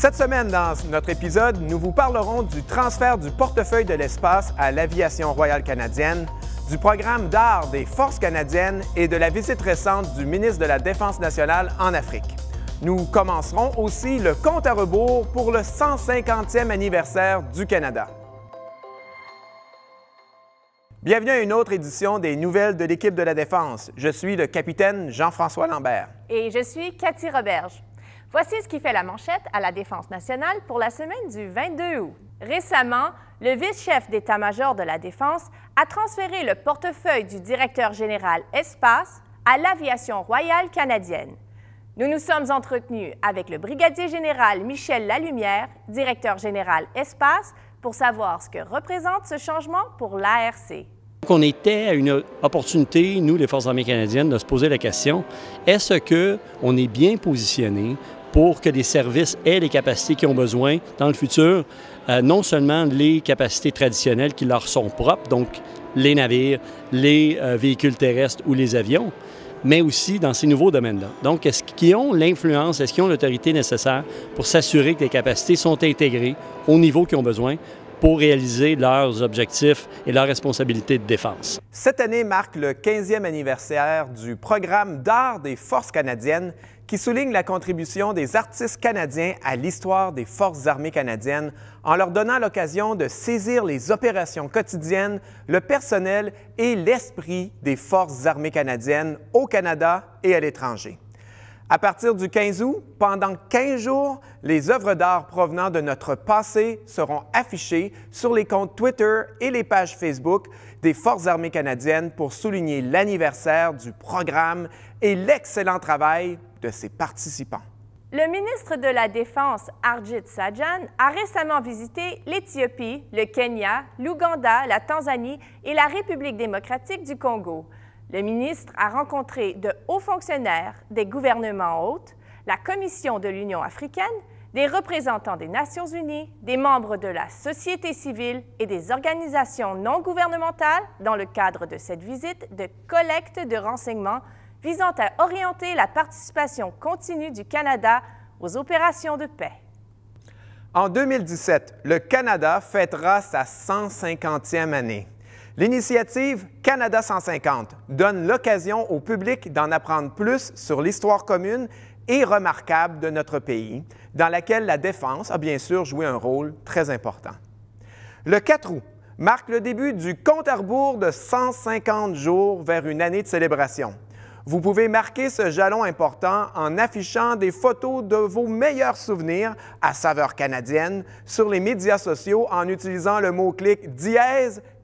Cette semaine, dans notre épisode, nous vous parlerons du transfert du portefeuille de l'espace à l'Aviation royale canadienne, du programme d'art des Forces canadiennes et de la visite récente du ministre de la Défense nationale en Afrique. Nous commencerons aussi le compte à rebours pour le 150e anniversaire du Canada. Bienvenue à une autre édition des Nouvelles de l'équipe de la Défense. Je suis le capitaine Jean-François Lambert. Et je suis Cathy Roberge. Voici ce qui fait la manchette à la Défense nationale pour la semaine du 22 août. Récemment, le vice-chef d'état-major de la Défense a transféré le portefeuille du directeur général Espace à l'Aviation royale canadienne. Nous nous sommes entretenus avec le brigadier général Michel Lalumière, directeur général Espace, pour savoir ce que représente ce changement pour l'ARC. On était à une opportunité, nous, les Forces armées canadiennes, de se poser la question, est-ce qu'on est bien positionné pour que les services aient les capacités qu'ils ont besoin dans le futur, non seulement les capacités traditionnelles qui leur sont propres, donc les navires, les véhicules terrestres ou les avions, mais aussi dans ces nouveaux domaines-là. Donc, est-ce qu'ils ont l'influence, est-ce qu'ils ont l'autorité nécessaire pour s'assurer que les capacités sont intégrées au niveau qu'ils ont besoin pour réaliser leurs objectifs et leurs responsabilités de défense. Cette année marque le 15e anniversaire du programme d'art des Forces canadiennes qui souligne la contribution des artistes canadiens à l'histoire des Forces armées canadiennes en leur donnant l'occasion de saisir les opérations quotidiennes, le personnel et l'esprit des Forces armées canadiennes au Canada et à l'étranger. À partir du 15 août, pendant 15 jours, les œuvres d'art provenant de notre passé seront affichées sur les comptes Twitter et les pages Facebook des Forces armées canadiennes pour souligner l'anniversaire du programme et l'excellent travail de ses participants. Le ministre de la Défense, Harjit Sajjan, a récemment visité l'Éthiopie, le Kenya, l'Ouganda, la Tanzanie et la République démocratique du Congo. Le ministre a rencontré de hauts fonctionnaires des gouvernements hôtes, la Commission de l'Union africaine, des représentants des Nations unies, des membres de la société civile et des organisations non gouvernementales dans le cadre de cette visite de collecte de renseignements visant à orienter la participation continue du Canada aux opérations de paix. En 2017, le Canada fêtera sa 150e année. L'initiative Canada 150 donne l'occasion au public d'en apprendre plus sur l'histoire commune et remarquable de notre pays, dans laquelle la défense a bien sûr joué un rôle très important. Le 4 août marque le début du compte à rebours de 150 jours vers une année de célébration. Vous pouvez marquer ce jalon important en affichant des photos de vos meilleurs souvenirs à saveur canadienne sur les médias sociaux en utilisant le mot-clic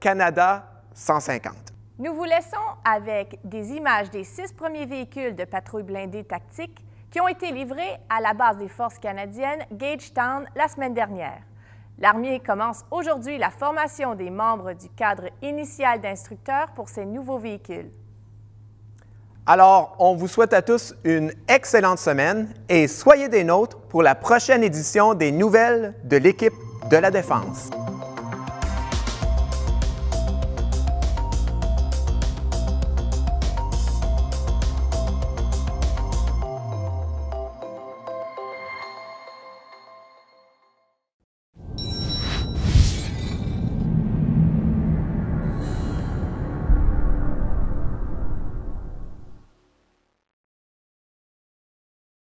#Canada 150. Nous vous laissons avec des images des 6 premiers véhicules de patrouille blindée tactique qui ont été livrés à la base des Forces canadiennes Gagetown la semaine dernière. L'armée commence aujourd'hui la formation des membres du cadre initial d'instructeurs pour ces nouveaux véhicules. Alors, on vous souhaite à tous une excellente semaine et soyez des nôtres pour la prochaine édition des Nouvelles de l'équipe de la Défense.